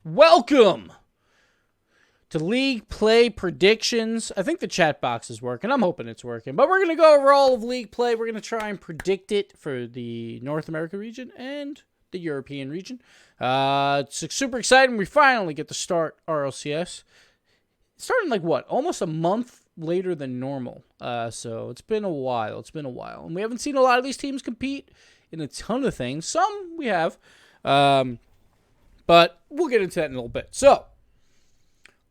Welcome to League Play Predictions. I think the chat box is working. I'm hoping it's working. But we're going to go over all of League Play. We're going to try and predict it for the North America region and the European region. It's super exciting. We finally get to start Rlcs. Starting like what? Almost a month later than normal. So it's been a while. And we haven't seen a lot of these teams compete in a ton of things. Some we have. But we'll get into that in a little bit. So,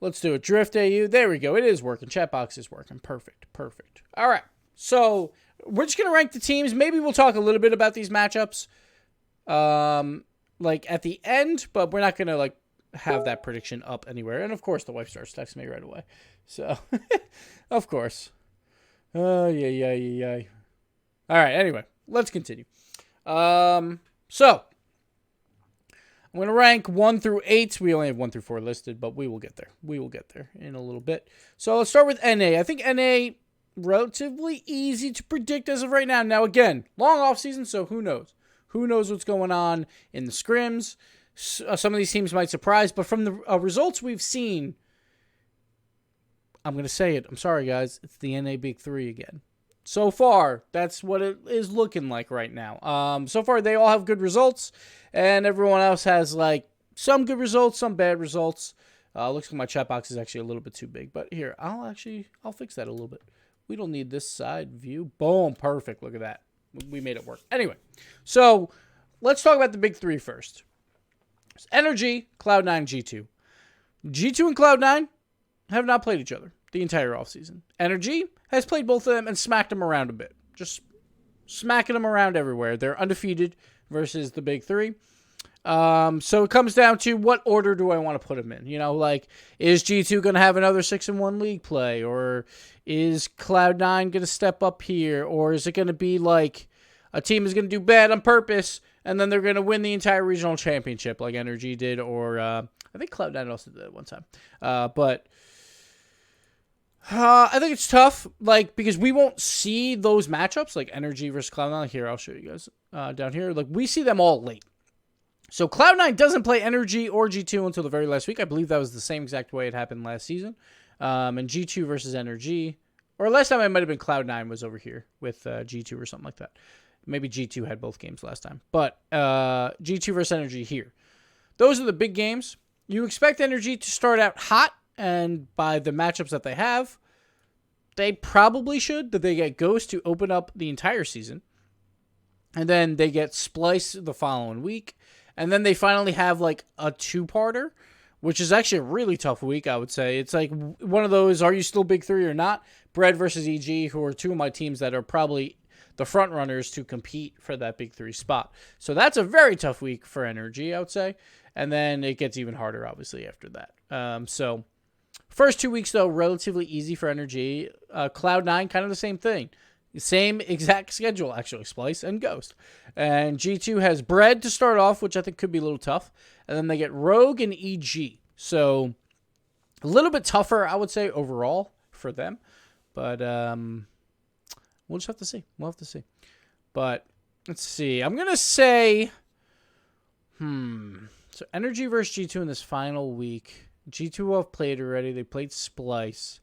let's do it. Drift AU. There we go. It is working. Chat box is working. Perfect. All right. So, we're just going to rank the teams. Maybe we'll talk a little bit about these matchups like at the end, but we're not going to like have that prediction up anywhere. And of course, the wife starts texting me right away. So, of course. Oh, yeah. All right. Anyway, let's continue. So, I'm going to rank 1 through 8. We only have 1 through 4 listed, but we will get there. We will get there in a little bit. So let's start with NA. I think NA, relatively easy to predict as of right now. Now, again, long off season, so who knows? Who knows what's going on in the scrims? Some of these teams might surprise, but from the results we've seen, I'm going to say it. I'm sorry, guys. It's the NA Big 3 again. So far, that's what it is looking like right now. So far, they all have good results, and everyone else has like some good results, some bad results. Looks like my chat box is actually a little bit too big, but here, I'll fix that a little bit. We don't need this side view. Boom, perfect. Look at that. We made it work. Anyway, so let's talk about the Big 3 first. It's Energy, Cloud9, G2. G2 and Cloud9 have not played each other the entire offseason. Energy has played both of them and smacked them around a bit. Just smacking them around everywhere. They're undefeated versus the Big 3. So it comes down to what order do I want to put them in? You know, like, is G2 going to have another 6-1 league play? Or is Cloud9 going to step up here? Or is it going to be like a team is going to do bad on purpose and then they're going to win the entire regional championship like Energy did? Or I think Cloud9 also did that one time. But I think it's tough, like, because we won't see those matchups, like Energy versus Cloud9. Here, I'll show you guys down here. Like, we see them all late. So Cloud9 doesn't play Energy or G2 until the very last week. I believe that was the same exact way it happened last season. And G2 versus Energy, or last time it might have been Cloud9 was over here with G2 or something like that. Maybe G2 had both games last time. But G2 versus Energy here. Those are the big games. You expect Energy to start out hot. And by the matchups that they have, they probably should. That they get Ghost to open up the entire season. And then they get Splice the following week. And then they finally have like a 2-parter, which is actually a really tough week, I would say. It's like one of those, are you still Big 3 or not? Bread versus EG, who are two of my teams that are probably the front runners to compete for that Big 3 spot. So that's a very tough week for Energy, I would say. And then it gets even harder, obviously, after that. So first 2 weeks, though, relatively easy for Energy. Cloud9, kind of the same thing. Same exact schedule, actually, Splice and Ghost. And G2 has Bread to start off, which I think could be a little tough. And then they get Rogue and EG. So a little bit tougher, I would say, overall for them. But we'll just have to see. We'll have to see. But let's see. I'm going to say, so Energy versus G2 in this final week. G2 have played already. They played Splice.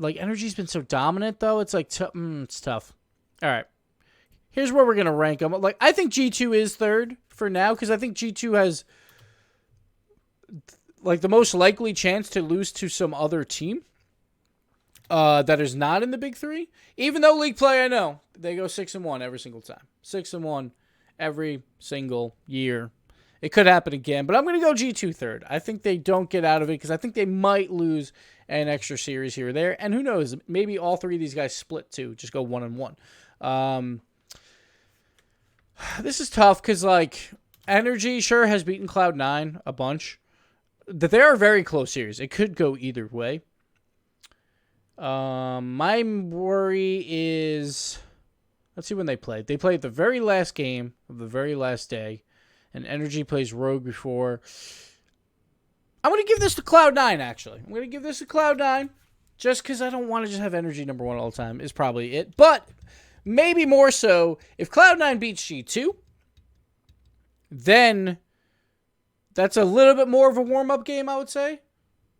Energy's been so dominant, though. It's like, it's tough. All right. Here's where we're going to rank them. Like, I think G2 is third for now because I think G2 has, like, the most likely chance to lose to some other team that is not in the Big 3. Even though League Play, I know, they go 6-1 every single time. 6-1 every single year. It could happen again, but I'm going to go G2 third. I think they don't get out of it because I think they might lose an extra series here or there. And who knows? Maybe all three of these guys split too. Just go 1-1. This is tough because, like, Energy sure has beaten Cloud9 a bunch. That they are a very close series. It could go either way. My worry is, let's see when they played. They played the very last game of the very last day. And Energy plays Rogue before. I'm going to give this to Cloud9, actually. I'm going to give this to Cloud9. Just because I don't want to just have Energy number 1 all the time is probably it. But maybe more so, if Cloud9 beats G2, then That's a little bit more of a warm-up game, I would say,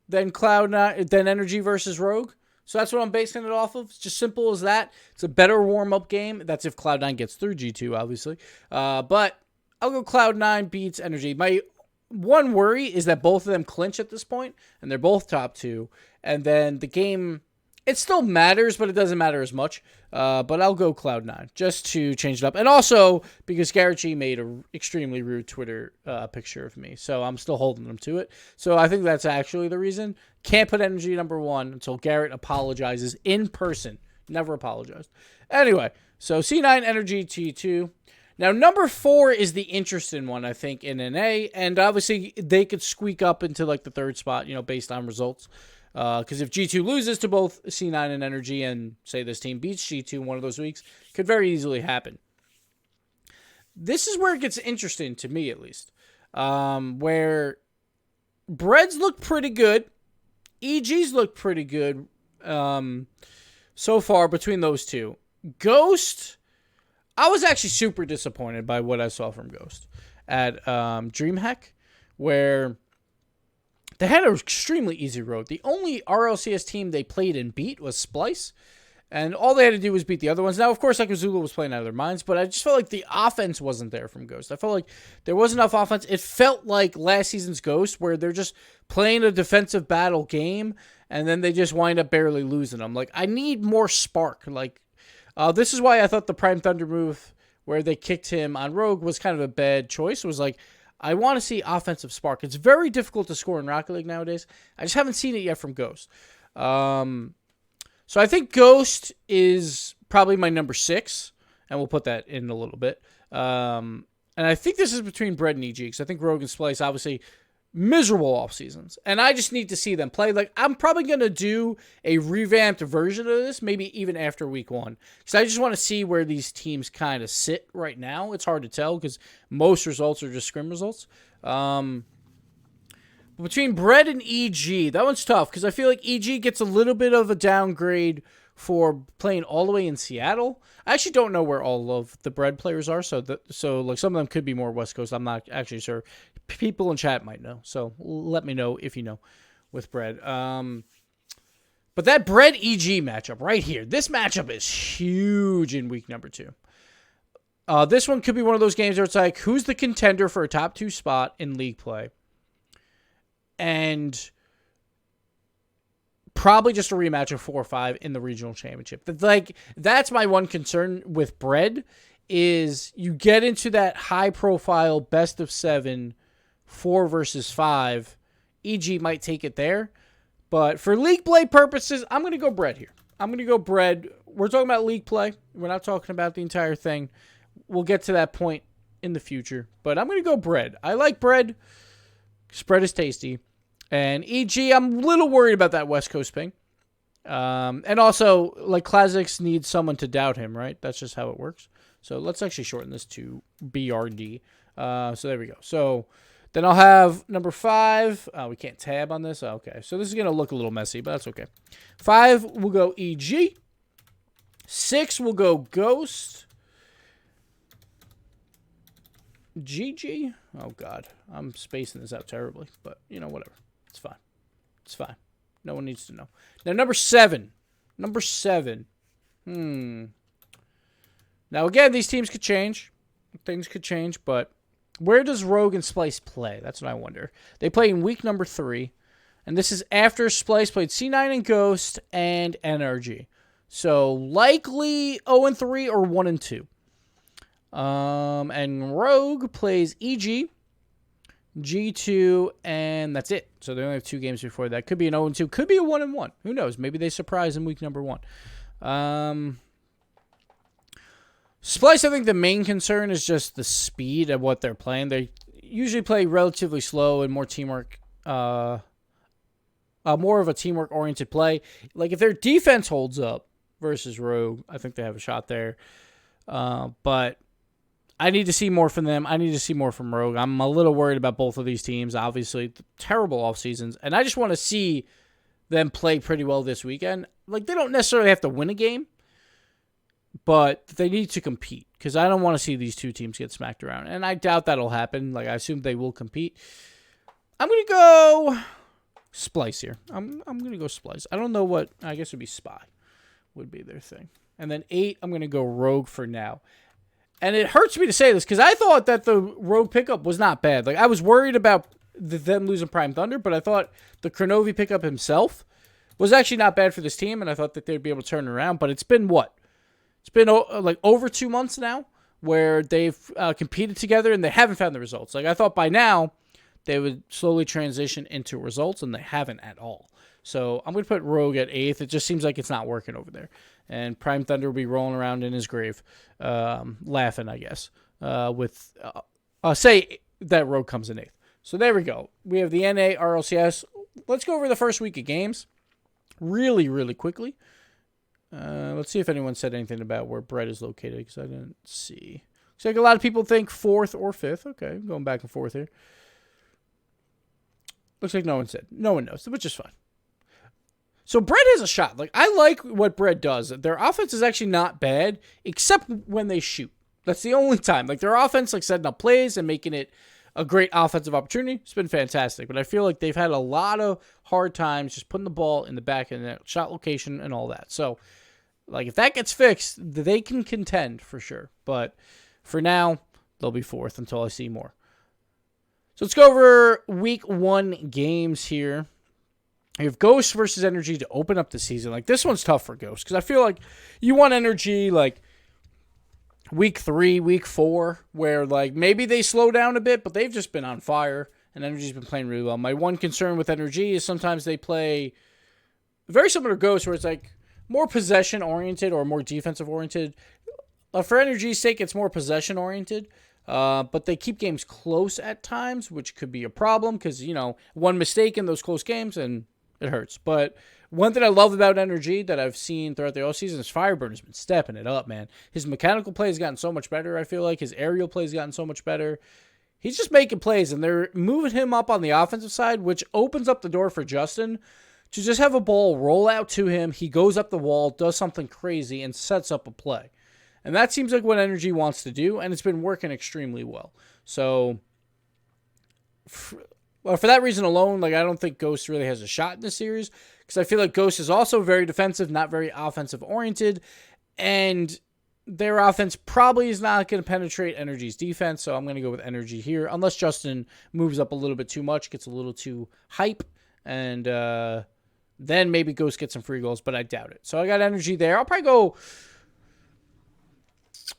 than than Energy versus Rogue. So that's what I'm basing it off of. It's just simple as that. It's a better warm-up game. That's if Cloud9 gets through G2, obviously. But I'll go Cloud9 beats Energy. My one worry is that both of them clinch at this point, and they're both top 2. And then the game, it still matters, but it doesn't matter as much. But I'll go Cloud9 just to change it up. And also because Garrett G made an extremely rude Twitter picture of me. So I'm still holding him to it. So I think that's actually the reason. Can't put Energy number 1 until Garrett apologizes in person. Never apologized. Anyway, so C9 Energy T2. Now, number 4 is the interesting one, I think, in NA. And obviously, they could squeak up into like the 3rd spot, based on results. Because if G2 loses to both C9 and Energy and, say, this team beats G2 one of those weeks, could very easily happen. This is where it gets interesting, to me at least, where Breads look pretty good. EGs look pretty good so far between those two. Ghost, I was actually super disappointed by what I saw from Ghost at DreamHack, where they had an extremely easy road. The only RLCS team they played and beat was Splice, and all they had to do was beat the other ones. Now, of course, like Azula was playing out of their minds, but I just felt like the offense wasn't there from Ghost. I felt like there wasn't enough offense. It felt like last season's Ghost, where they're just playing a defensive battle game, and then they just wind up barely losing them. Like, I need more spark. Like, this is why I thought the Prime Thunder move, where they kicked him on Rogue, was kind of a bad choice. It was like, I want to see offensive spark. It's very difficult to score in Rocket League nowadays. I just haven't seen it yet from Ghost. So I think Ghost is probably my number 6, and we'll put that in a little bit. And I think this is between Bread and EG, because I think Rogue and Splice, obviously, miserable off seasons, and I just need to see them play. Like, I'm probably going to do a revamped version of this, maybe even after week 1, because I just want to see where these teams kind of sit right now. It's hard to tell because most results are just scrim results. Between Bread and EG, that one's tough because I feel like EG gets a little bit of a downgrade for playing all the way in Seattle. I actually don't know where all of the Bread players are, so like some of them could be more West Coast. I'm not actually sure. People in chat might know, so let me know if you know with Bread. But that Bread EG matchup right here, this matchup is huge in week number 2. This one could be one of those games where it's like, who's the contender for a top 2 spot in league play? And probably just a rematch of 4 or 5 in the regional championship. That's my one concern with Bread, is you get into that high-profile best of 7, 4 versus 5. EG might take it there. But for league play purposes, I'm going to go Bread here. I'm going to go Bread. We're talking about league play. We're not talking about the entire thing. We'll get to that point in the future. But I'm going to go Bread. I like Bread. Spread is tasty. And EG, I'm a little worried about that West Coast ping. And also, like, Classics needs someone to doubt him, right? That's just how it works. So let's actually shorten this to BRD. So there we go. So then I'll have number 5. We can't tab on this. Okay. So this is going to look a little messy, but that's okay. 5 will go EG. 6 will go Ghost. GG. Oh, God. I'm spacing this out terribly, but, whatever. It's fine. It's fine. No one needs to know. Now, number 7. Number 7. Now, again, these teams could change. Things could change, but where does Rogue and Splice play? That's what I wonder. They play in week number 3, and this is after Splice played C9 and Ghost and NRG. So, likely 0-3 or 1-2. And Rogue plays EG, G2, and that's it. So they only have 2 games before that. Could be an 0-2. Could be a 1-1. Who knows? Maybe they surprise in week number 1. Splice, I think the main concern is just the speed of what they're playing. They usually play relatively slow and more teamwork, more of a teamwork-oriented play. Like, if their defense holds up versus Rogue, I think they have a shot there. But I need to see more from them. I need to see more from Rogue. I'm a little worried about both of these teams. Obviously, terrible off seasons. And I just want to see them play pretty well this weekend. Like, they don't necessarily have to win a game, but they need to compete, because I don't want to see these two teams get smacked around. And I doubt that'll happen. Like, I assume they will compete. I'm going to go Splice here. I'm going to go Splice. I don't know what, I guess it would be Spy would be their thing. And then 8, I'm going to go Rogue for now. And it hurts me to say this because I thought that the Rogue pickup was not bad. Like, I was worried about them losing Prime Thunder, but I thought the Kronovi pickup himself was actually not bad for this team, and I thought that they'd be able to turn it around. But it's been what? It's been like over 2 months now where they've competed together, and they haven't found the results. Like, I thought by now they would slowly transition into results, and they haven't at all. So I'm going to put Rogue at 8th. It just seems like it's not working over there. And Prime Thunder will be rolling around in his grave, laughing, I guess, with say that Rogue comes in 8th. So there we go. We have the NA RLCS. Let's go over the first week of games really, really quickly. Let's see if anyone said anything about where Brett is located, because I didn't see. Looks like a lot of people think 4th or 5th. Okay, I'm going back and forth here. Looks like no one said. No one knows, which is fine. So Brett has a shot. Like, I like what Brett does. Their offense is actually not bad, except when they shoot. That's the only time. Like, their offense, like, setting up plays and making it a great offensive opportunity. It's been fantastic. But I feel like they've had a lot of hard times just putting the ball in the back of the shot location and all that. So, like, if that gets fixed, they can contend for sure. But for now, they'll be 4th until I see more. So let's go over week 1 games here. You have Ghost versus Energy to open up the season. Like, this one's tough for Ghost because I feel like you want Energy, like, week 3, week 4, where, like, maybe they slow down a bit, but they've just been on fire, and Energy's been playing really well. My one concern with Energy is sometimes they play very similar to Ghost, where it's, like, more possession-oriented or more defensive-oriented. For Energy's sake, it's more possession-oriented. But they keep games close at times, which could be a problem because, you know, one mistake in those close games and it hurts. But one thing I love about Energy that I've seen throughout the offseason is Fireburn has been stepping it up, man. His mechanical play has gotten so much better, I feel like. His aerial play has gotten so much better. He's just making plays, and they're moving him up on the offensive side, which opens up the door for Justin to just have a ball roll out to him. He goes up the wall, does something crazy, and sets up a play. And that seems like what Energy wants to do, and it's been working extremely well. So, for that reason alone, like, I don't think Ghost really has a shot in this series, because I feel like Ghost is also very defensive, not very offensive-oriented, and their offense probably is not going to penetrate Energy's defense, so I'm going to go with Energy here, unless Justin moves up a little bit too much, gets a little too hype, and then maybe Ghost gets some free goals, but I doubt it. So I got Energy there. I'll probably go...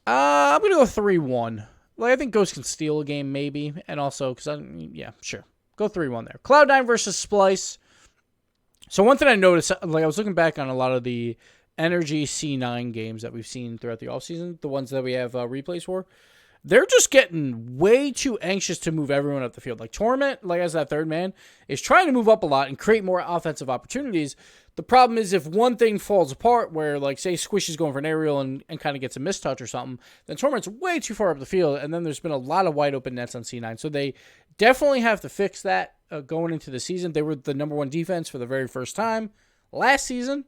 I'm going to go 3-1. Like, I think Ghost can steal a game, maybe. And also, yeah, sure. Go 3-1 there. Cloud9 versus Splice. So one thing I noticed, like, I was looking back on a lot of the Energy C9 games that we've seen throughout the offseason, the ones that we have replays for. They're just getting way too anxious to move everyone up the field. Like, Torment, like, as that third man, is trying to move up a lot and create more offensive opportunities. The problem is if one thing falls apart where, like, say Squish is going for an aerial and kind of gets a mistouch or something, then Torment's way too far up the field, and then there's been a lot of wide open nets on C9. So they definitely have to fix that going into the season. They were the number 1 defense for the very first time last season.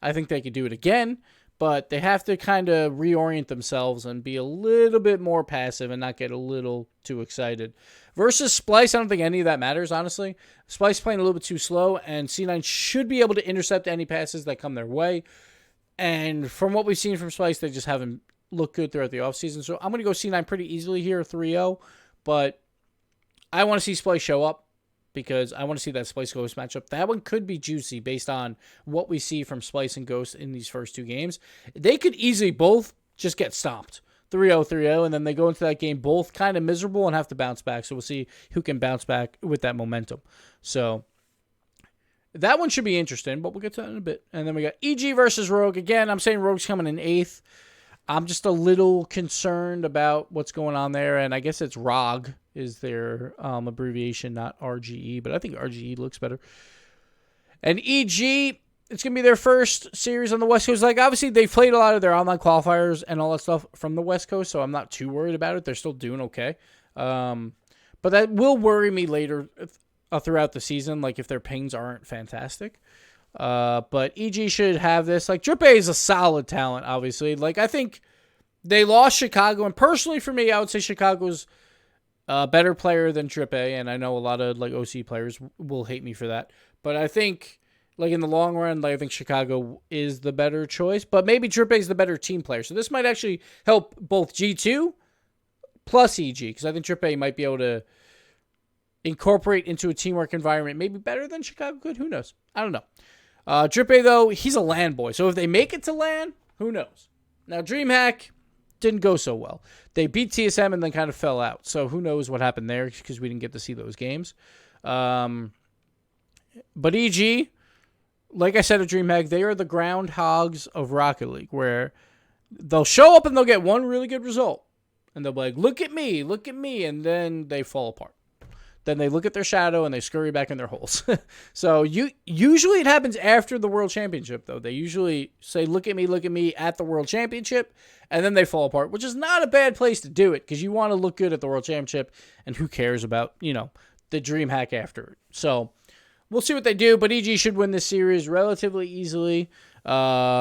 I think they could do it again, but they have to kind of reorient themselves and be a little bit more passive and not get a little too excited. Versus Splice, I don't think any of that matters, honestly. Splice playing a little bit too slow, and C9 should be able to intercept any passes that come their way. And from what we've seen from Splice, they just haven't looked good throughout the offseason. So I'm going to go C9 pretty easily here, 3-0. But I want to see Splice show up because I want to see that Splice Ghost matchup. That one could be juicy based on what we see from Splice and Ghost in these first 2 games. They could easily both just get stomped. 3-0, 3-0, and then they go into that game both kind of miserable and have to bounce back. So we'll see who can bounce back with that momentum. So that one should be interesting, but we'll get to that in a bit. And then we got EG versus Rogue. Again, I'm saying Rogue's coming in 8th. I'm just a little concerned about what's going on there, and I guess it's ROG is their abbreviation, not RGE, but I think RGE looks better. And EG... it's going to be their first series on the West Coast. Like, obviously, they've played a lot of their online qualifiers and all that stuff from the West Coast, so I'm not too worried about it. They're still doing okay. But that will worry me later throughout the season, like, if their pings aren't fantastic. But EG should have this. Like, Drippe is a solid talent, obviously. Like, I think they lost Chicago, and personally for me, I would say Chicago's Better player than Trippe, and I know a lot of like OC players will hate me for that. But I think like in the long run, like, I think Chicago is the better choice. But maybe Trippe is the better team player. So this might actually help both G2 plus EG, because I think Trippe might be able to incorporate into a teamwork environment maybe better than Chicago could. Who knows? I don't know. Trippe, though, he's a LAN boy. So if they make it to LAN, who knows? Now, DreamHack didn't go so well. They beat TSM and then kind of fell out. So who knows what happened there, because we didn't get to see those games. But EG, like I said at DreamHack, they are the groundhogs of Rocket League, where they'll show up and they'll get one really good result. And they'll be like, look at me, and then they fall apart. Then they look at their shadow and they scurry back in their holes. So usually it happens after the World Championship, though. They usually say, look at me at the World Championship, and then they fall apart, which is not a bad place to do it, because you want to look good at the World Championship, and who cares about, the DreamHack after. So we'll see what they do, but EG should win this series relatively easily. I'll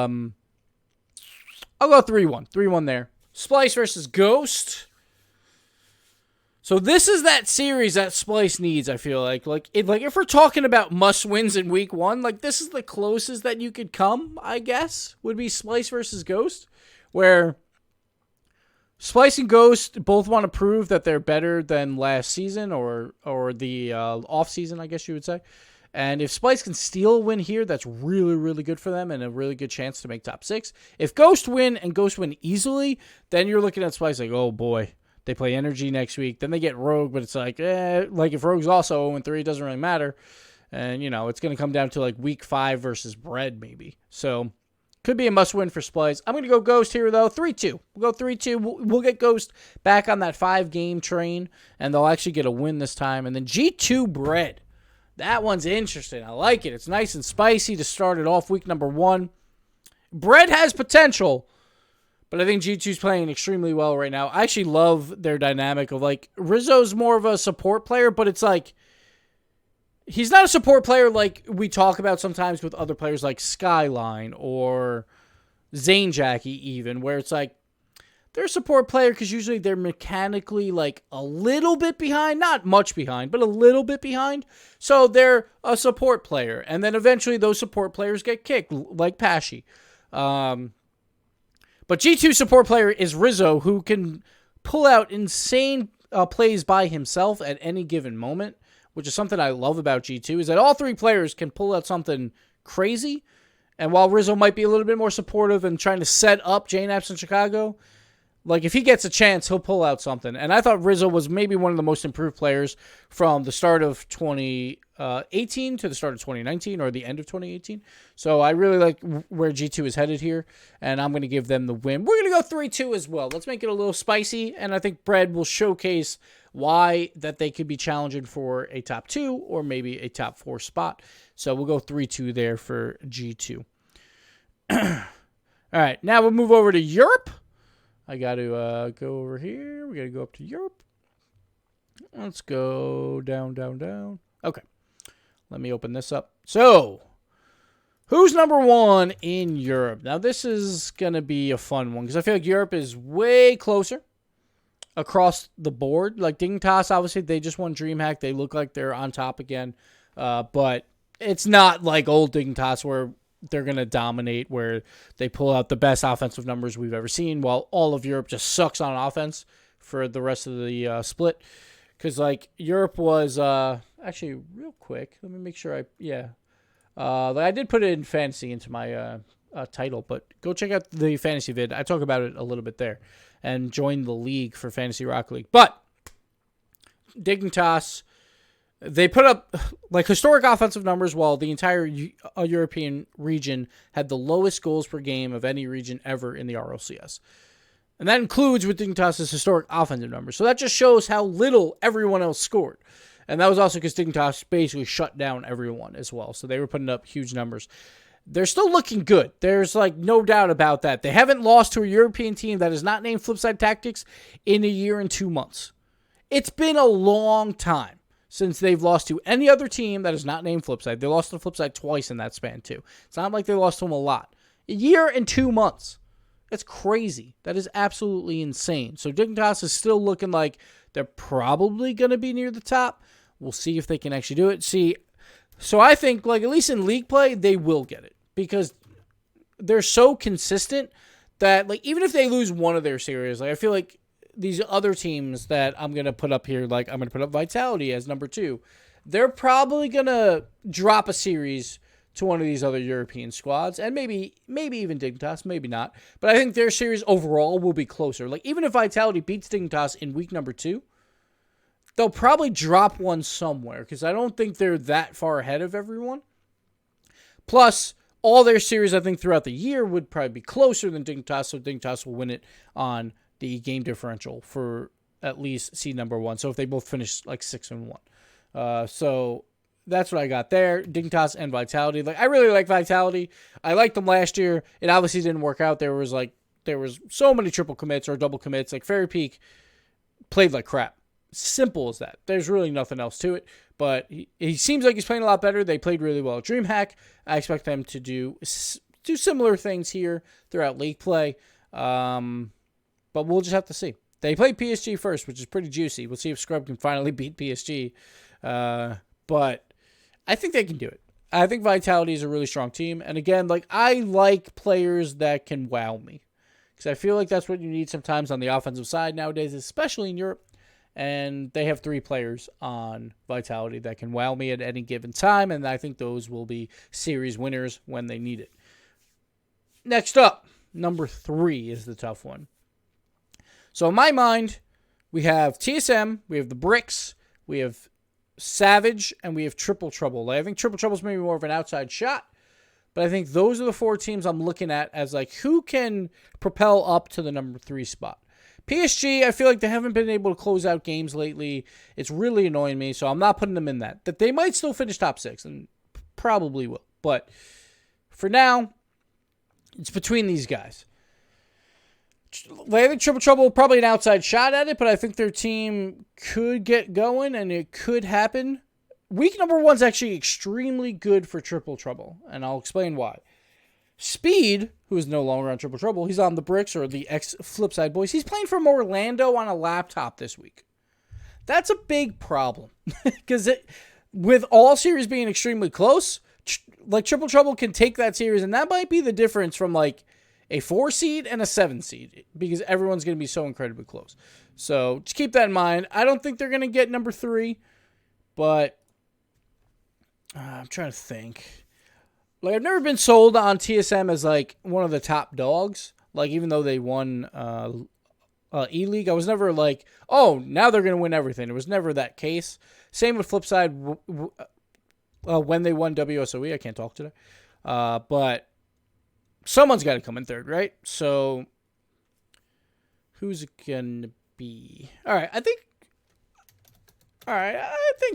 go 3-1. 3-1 there. Splice versus Ghost. So this is that series that Splice needs, I feel like. Like if we're talking about must-wins in week 1, like this is the closest that you could come, I guess, would be Splice versus Ghost, where Splice and Ghost both want to prove that they're better than last season or the off-season, I guess you would say. And if Splice can steal a win here, that's really, really good for them and a really good chance to make top 6. If Ghost win and Ghost win easily, then you're looking at Splice like, oh boy. They play Energy next week. Then they get Rogue, but it's like, like if Rogue's also 0-3, it doesn't really matter. And, it's going to come down to like week 5 versus Bread, maybe. So, could be a must-win for Splice. I'm going to go Ghost here, though. 3-2. We'll go 3-2. We'll get Ghost back on that 5-game train, and they'll actually get a win this time. And then G2 Bread. That one's interesting. I like it. It's nice and spicy to start it off week number 1. Bread has potential, but I think G2's playing extremely well right now. I actually love their dynamic of, like, Rizzo's more of a support player, but it's like, he's not a support player like we talk about sometimes with other players like Skyline or Zane Jackie even, where it's like, they're a support player because usually they're mechanically, like, a little bit behind. Not much behind, but a little bit behind. So they're a support player. And then eventually those support players get kicked, like Pashy. But G2 support player is Rizzo, who can pull out insane plays by himself at any given moment, which is something I love about G2, is that all 3 players can pull out something crazy. And while Rizzo might be a little bit more supportive and trying to set up JNAPS in Chicago, like if he gets a chance, he'll pull out something. And I thought Rizzo was maybe one of the most improved players from the start of 2018 to the start of 2019 or the end of 2018. So I really like where G2 is headed here, and I'm going to give them the win. We're going to go 3-2 as well. Let's make it a little spicy, and I think Bread will showcase why that they could be challenging for a top 2 or maybe a top 4 spot. So we'll go 3-2 there for G2. All right, now we'll move over to Europe. I got to go over here. We got to go up to Europe. Let's go down, down, down. Okay. Let me open this up. So, who's number 1 in Europe? Now, this is going to be a fun one because I feel like Europe is way closer across the board. Like Dignitas, obviously, they just won DreamHack. They look like they're on top again. But it's not like old Dignitas where they're going to dominate, where they pull out the best offensive numbers we've ever seen, while all of Europe just sucks on offense for the rest of the split. Because, like, Europe was, actually, real quick, let me make sure I did put it in fantasy into my title, but go check out the fantasy vid. I talk about it a little bit there, and join the league for Fantasy Rocket League. But, Dignitas, they put up like historic offensive numbers while the entire European region had the lowest goals per game of any region ever in the RLCS. And that includes with Dignitas' historic offensive numbers. So that just shows how little everyone else scored. And that was also because Dignitas basically shut down everyone as well. So they were putting up huge numbers. They're still looking good. There's like no doubt about that. They haven't lost to a European team that is not named Flipside Tactics in 1 year and 2 months. It's been a long time since they've lost to any other team that is not named Flipside. They lost to Flipside twice in that span, too. It's not like they lost to them a lot. 1 year and 2 months. That's crazy. That is absolutely insane. So Dignitas is still looking like they're probably going to be near the top. We'll see if they can actually do it. So I think, like, at least in league play, they will get it because they're so consistent that, like, even if they lose one of their series, like, I feel like these other teams that I'm going to put up here, like, I'm going to put up Vitality as number 2. They're probably going to drop a series to one of these other European squads, and maybe even Dignitas, maybe not. But I think their series overall will be closer. Like, even if Vitality beats Dignitas in week number 2, they'll probably drop one somewhere, because I don't think they're that far ahead of everyone. Plus, all their series, I think, throughout the year would probably be closer than Dignitas, so Dignitas will win it on the game differential for at least seed number 1. So if they both finish, like, 6-1. So that's what I got there. Dignitas and Vitality. Like, I really like Vitality. I liked them last year. It obviously didn't work out. There was so many triple commits or double commits. Like, Fairy Peak played like crap. Simple as that. There's really nothing else to it. But he seems like he's playing a lot better. They played really well at DreamHack. I expect them to do similar things here throughout league play. But we'll just have to see. They played PSG first, which is pretty juicy. We'll see if Scrub can finally beat PSG. But I think they can do it. I think Vitality is a really strong team. And again, like, I like players that can wow me. Because I feel like that's what you need sometimes on the offensive side nowadays, especially in Europe. And they have 3 players on Vitality that can wow me at any given time. And I think those will be series winners when they need it. Next up, number 3 is the tough one. So in my mind, we have TSM, we have the Bricks, we have Savage, and we have Triple Trouble. Like, I think Triple Trouble is maybe more of an outside shot, but I think those are the 4 teams I'm looking at as, like, who can propel up to the number 3 spot. PSG, I feel like they haven't been able to close out games lately. It's really annoying me, so I'm not putting them in that. That they might still finish top 6, and probably will. But for now, it's between these guys. I think Triple Trouble probably an outside shot at it, but I think their team could get going, and it could happen. Week number 1 is actually extremely good for Triple Trouble, and I'll explain why. Speed, who is no longer on Triple Trouble, he's on the Bricks or the ex-Flipside Boys. He's playing from Orlando on a laptop this week. That's a big problem, because with all series being extremely close, like, Triple Trouble can take that series, and that might be the difference from, like, a 4 seed and a 7 seed, because everyone's going to be so incredibly close. So just keep that in mind. I don't think they're going to get number 3, but I'm trying to think. Like, I've never been sold on TSM as, like, one of the top dogs. Like, even though they won E-League, I was never like, oh, now they're going to win everything. It was never that case. Same with Flipside when they won WSOE. I can't talk today. But someone's got to come in third, right? So, who's it going to be? All right, I think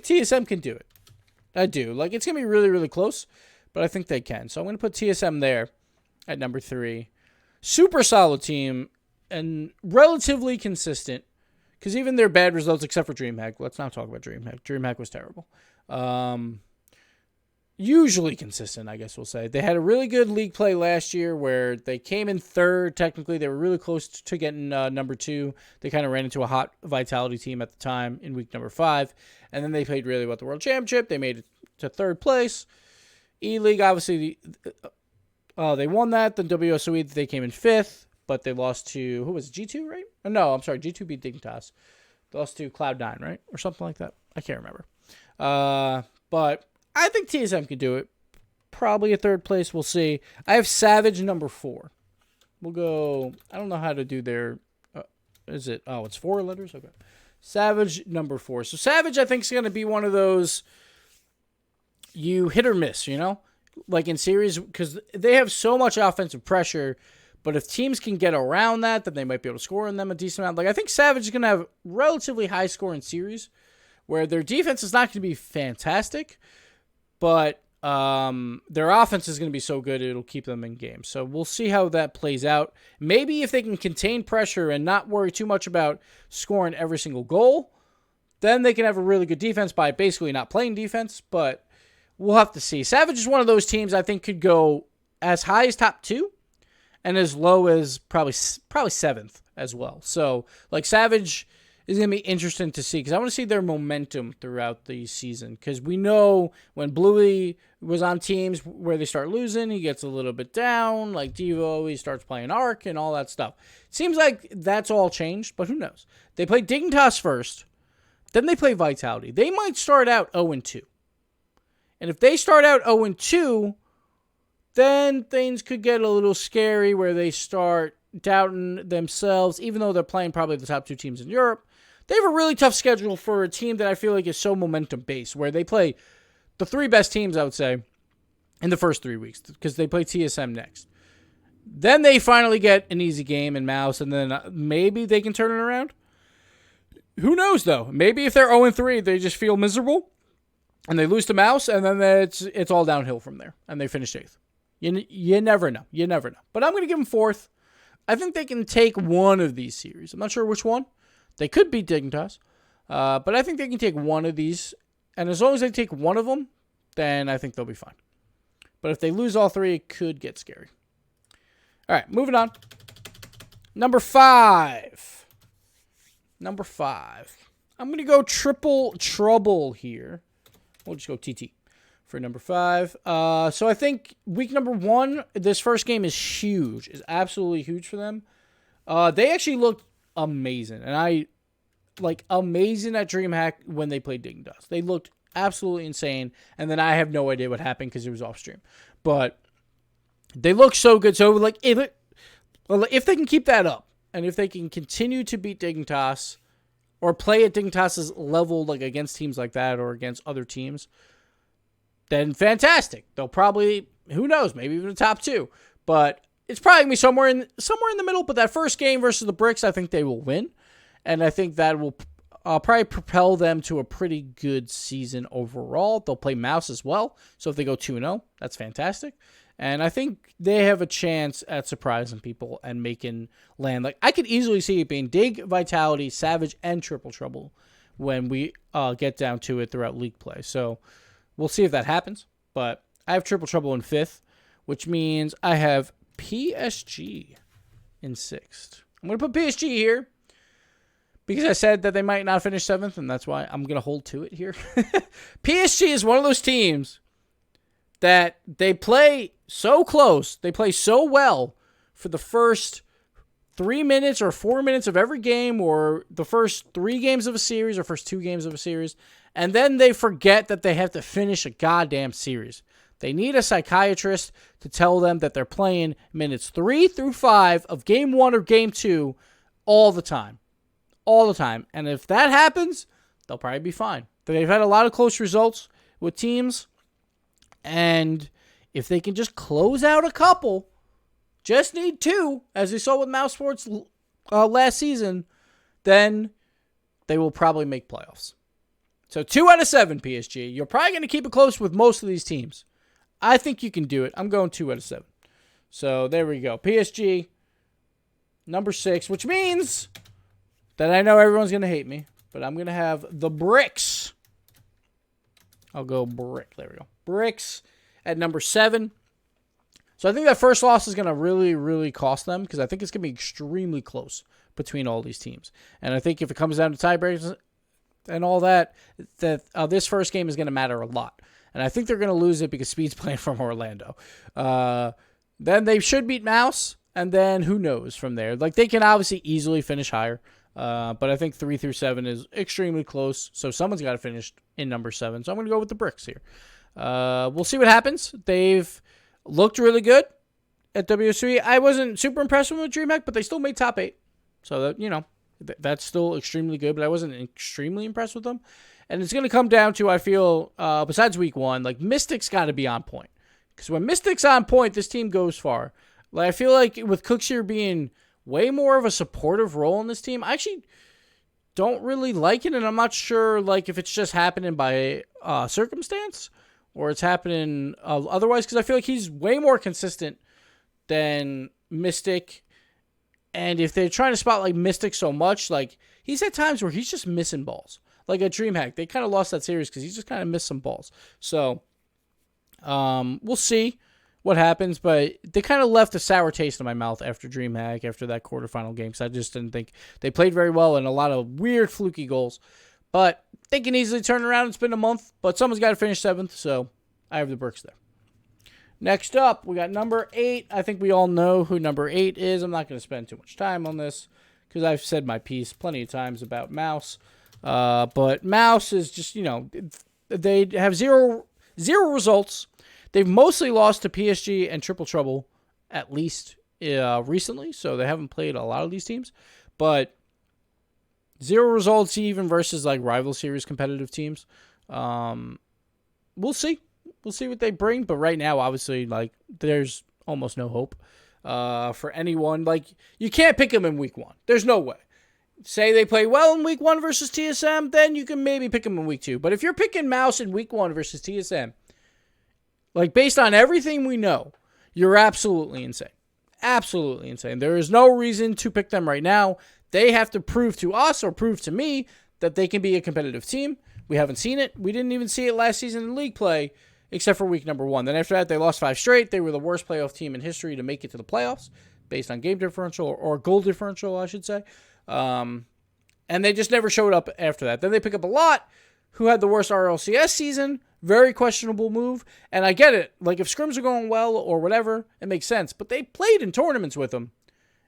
TSM can do it. I do. Like, it's going to be really, really close, but I think they can. So I'm going to put TSM there at number 3. Super solid team and relatively consistent, because even their bad results, except for DreamHack, let's not talk about DreamHack. DreamHack was terrible. Usually consistent, I guess we'll say. They had a really good league play last year where they came in 3rd. Technically, they were really close to getting number 2. They kind of ran into a hot Vitality team at the time in week number 5. And then they played really well at the World Championship. They made it to 3rd place. E-League, obviously, they won that. The WSOE, they came in 5th, but they lost to, who was it, G2, right? Oh, no, I'm sorry, G2 beat Dignitas. They lost to Cloud9, right? Or something like that. I can't remember. But I think TSM can do it. Probably a 3rd place. We'll see. I have Savage number 4. We'll go, I don't know how to do their, is it, oh, it's 4 letters? Okay. Savage number 4. So Savage, I think, is going to be one of those you hit or miss, you know? Like in series, because they have so much offensive pressure, but if teams can get around that, then they might be able to score on them a decent amount. Like, I think Savage is going to have relatively high score in series, where their defense is not going to be fantastic, but their offense is going to be so good it'll keep them in games. So we'll see how that plays out. Maybe if they can contain pressure and not worry too much about scoring every single goal, then they can have a really good defense by basically not playing defense, but we'll have to see. Savage is one of those teams I think could go as high as top 2 and as low as probably 7th as well. So, like, Savage is going to be interesting to see, because I want to see their momentum throughout the season. Because we know when Bluey was on teams where they start losing, he gets a little bit down. Like Devo, he starts playing Arc and all that stuff. Seems like that's all changed, but who knows? They play Dignitas first, then they play Vitality. They might start out 0-2. And if they start out 0-2, then things could get a little scary where they start doubting themselves, even though they're playing probably the top 2 teams in Europe. They have a really tough schedule for a team that I feel like is so momentum-based, where they play the 3 best teams, I would say, in the first 3 weeks, because they play TSM next. Then they finally get an easy game in Mouse, and then maybe they can turn it around. Who knows, though? Maybe if they're 0-3, they just feel miserable, and they lose to Mouse, and then it's all downhill from there, and they finish 8th. You never know. You never know. But I'm going to give them 4th. I think they can take one of these series. I'm not sure which one. They could beat Dignitas. But I think they can take one of these. And as long as they take one of them, then I think they'll be fine. But if they lose all 3, it could get scary. All right, moving on. Number 5. I'm going to go triple trouble here. We'll just go TT for number 5. So I think week number 1, this first game is huge. Is absolutely huge for them. They actually looked amazing. And amazing at DreamHack when they played Dignitas. They looked absolutely insane. And then I have no idea what happened because it was off stream. But they look so good. So if they can keep that up, and if they can continue to beat Dignitas, or play at Dignitas' level against teams like that, or against other teams, then fantastic. They'll probably, who knows, maybe even the top 2. But it's probably going to be somewhere in the middle. But that first game versus the Bricks, I think they will win. And I think that will probably propel them to a pretty good season overall. They'll play Mouse as well. So if they go 2-0, that's fantastic. And I think they have a chance at surprising people and making land. I could easily see it being Dig, Vitality, Savage, and Triple Trouble when we get down to it throughout league play. So we'll see if that happens. But I have Triple Trouble in 5th, which means I have PSG in 6th. I'm going to put PSG here because I said that they might not finish 7th, and that's why I'm going to hold to it here. PSG is one of those teams that they play so close, they play so well for the first 3 minutes or 4 minutes of every game, or the first 3 games of a series, or first 2 games of a series, and then they forget that they have to finish a goddamn series. They need a psychiatrist to tell them that they're playing minutes 3 through 5 of game 1 or game 2 all the time. All the time. And if that happens, they'll probably be fine. They've had a lot of close results with teams, and if they can just close out a couple, just need 2, as we saw with Mouse Sports last season, then they will probably make playoffs. So 2 out of 7, PSG. You're probably going to keep it close with most of these teams. I think you can do it. I'm going 2 out of 7. So there we go. PSG, number 6, which means that I know everyone's going to hate me, but I'm going to have the Bricks. I'll go Brick. There we go. Bricks at number 7. So I think that first loss is going to really, really cost them, because I think it's going to be extremely close between all these teams. And I think if it comes down to tiebreakers and all that, this first game is going to matter a lot. And I think they're going to lose it because Speed's playing from Orlando. Then they should beat Mouse, and then who knows from there. They can obviously easily finish higher. But I think 3 through 7 is extremely close. So someone's got to finish in number 7. So I'm going to go with the Bricks here. We'll see what happens. They've looked really good at WSOE. I wasn't super impressed with DreamHack, but they still made top 8. So that's still extremely good, but I wasn't extremely impressed with them. And it's going to come down to, I feel, besides week 1, Mystic's got to be on point. Because when Mystic's on point, this team goes far. I feel like with Cookshire being way more of a supportive role in this team, I actually don't really like it, and I'm not sure if it's just happening by circumstance or it's happening otherwise, because I feel like he's way more consistent than Mystic. And if they're trying to spotlight Mystic so much, he's had times where he's just missing balls. At DreamHack, they kind of lost that series because he just kind of missed some balls. So we'll see what happens, but they kind of left a sour taste in my mouth after DreamHack, after that quarterfinal game, because I just didn't think they played very well and a lot of weird, fluky goals. But they can easily turn around. It's been a month, but someone's got to finish 7th, so I have the Bricks there. Next up, we got number 8. I think we all know who number 8 is. I'm not going to spend too much time on this because I've said my piece plenty of times about Mouse. But Mouse is just, they have zero results. They've mostly lost to PSG and Triple Trouble, at least recently, so they haven't played a lot of these teams. But 0 results even versus like rival series competitive teams. We'll see. We'll see what they bring. But right now, obviously, like there's almost no hope for anyone. Like you can't pick them in week 1. There's no way. Say they play well in week 1 versus TSM, then you can maybe pick them in week 2. But if you're picking Mouse in week 1 versus TSM, like based on everything we know, you're absolutely insane. Absolutely insane. There is no reason to pick them right now. They have to prove to us or prove to me that they can be a competitive team. We haven't seen it. We didn't even see it last season in league play, except for week number 1. Then after that, they lost 5 straight. They were the worst playoff team in history to make it to the playoffs, based on game differential or goal differential, I should say. And they just never showed up after that. Then they pick up a lot who had the worst Rlcs season. Very questionable move. And I get it. Like, if scrims are going well or whatever, it makes sense. But they played in tournaments with them,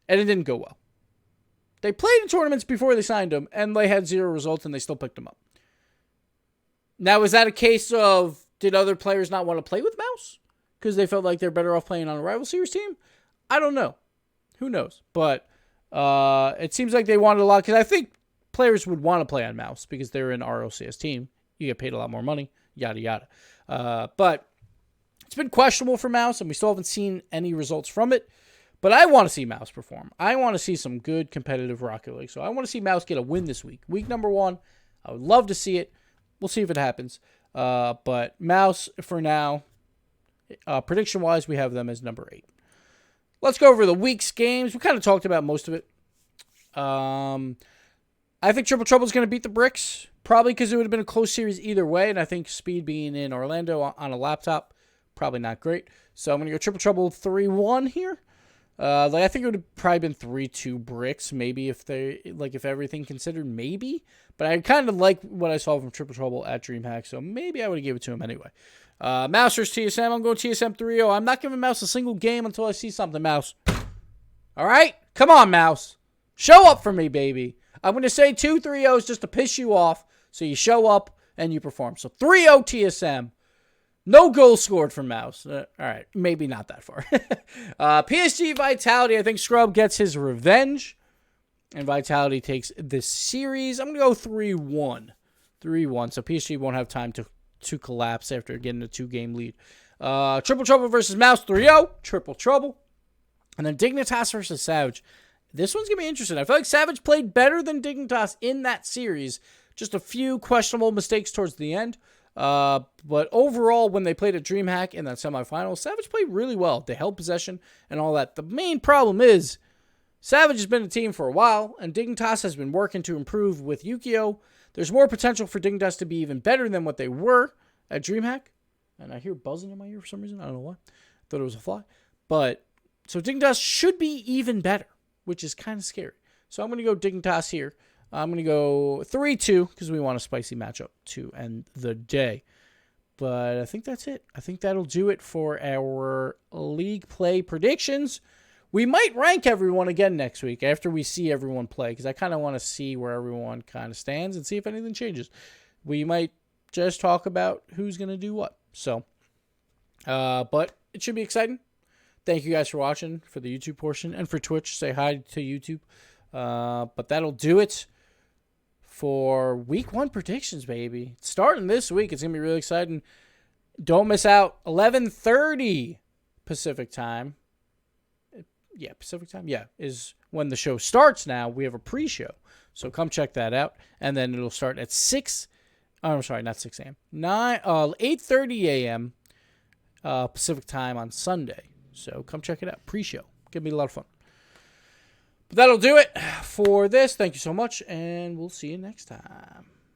and it didn't go well. They played in tournaments before they signed them, and they had 0 results, and they still picked them up. Now, is that a case of, did other players not want to play with Mouse? Because they felt like they're better off playing on a rival series team? I don't know. Who knows? But it seems like they wanted a lot, because I think players would want to play on Mouse because they're an RLCS team. You get paid a lot more money, yada, yada. But it's been questionable for Mouse, and we still haven't seen any results from it. But I want to see Mouse perform. I want to see some good competitive Rocket League. So I want to see Mouse get a win this week. Week number 1, I would love to see it. We'll see if it happens. But Mouse, for now, prediction-wise, we have them as number 8. Let's go over the week's games. We kind of talked about most of it. I think Triple Trouble is going to beat the Bricks, probably because it would have been a close series either way, and I think Speed being in Orlando on a laptop, probably not great. So I'm going to go Triple Trouble 3-1 here. I think it would have probably been 3-2 Bricks, maybe if everything considered, maybe. But I kind of like what I saw from Triple Trouble at DreamHack, so maybe I would have given it to him anyway. Mouse versus TSM, I'm going TSM 3-0. I'm not giving Mouse a single game until I see something, Mouse. All right? Come on, Mouse. Show up for me, baby. I'm going to say 2 3-0s just to piss you off, so you show up and you perform. So 3-0 TSM. No goal scored from Mouse. All right, maybe not that far. PSG Vitality, I think Scrub gets his revenge, and Vitality takes this series. I'm going to go 3-1. 3-1, so PSG won't have time to collapse after getting a 2-game lead. Triple Trouble versus Mouse, 3-0. Triple Trouble. And then Dignitas versus Savage. This one's going to be interesting. I feel like Savage played better than Dignitas in that series. Just a few questionable mistakes towards the end. But overall, when they played at DreamHack in that semifinal, Savage played really well. They held possession and all that. The main problem is Savage has been a team for a while, and Dignitas has been working to improve with Yukio. There's more potential for Dignitas to be even better than what they were at DreamHack. And I hear buzzing in my ear for some reason. I don't know why. I thought it was a fly. But so Dignitas should be even better, which is kind of scary. So I'm going to go Dignitas here. I'm going to go 3-2 because we want a spicy matchup to end the day. But I think that's it. I think that'll do it for our league play predictions. We might rank everyone again next week after we see everyone play because I kind of want to see where everyone kind of stands and see if anything changes. We might just talk about who's going to do what. So, but it should be exciting. Thank you guys for watching for the YouTube portion and for Twitch. Say hi to YouTube. But that'll do it for week 1 predictions, baby. Starting this week, it's going to be really exciting. Don't miss out. 11:30 Pacific time. Yeah, Pacific time. Yeah, is when the show starts now. We have a pre-show. So come check that out. And then it'll start at 6. Oh, I'm sorry, not 6 a.m. 8:30 a.m. Pacific time on Sunday. So come check it out. Pre-show. Give me a lot of fun. But that'll do it for this. Thank you so much, and we'll see you next time.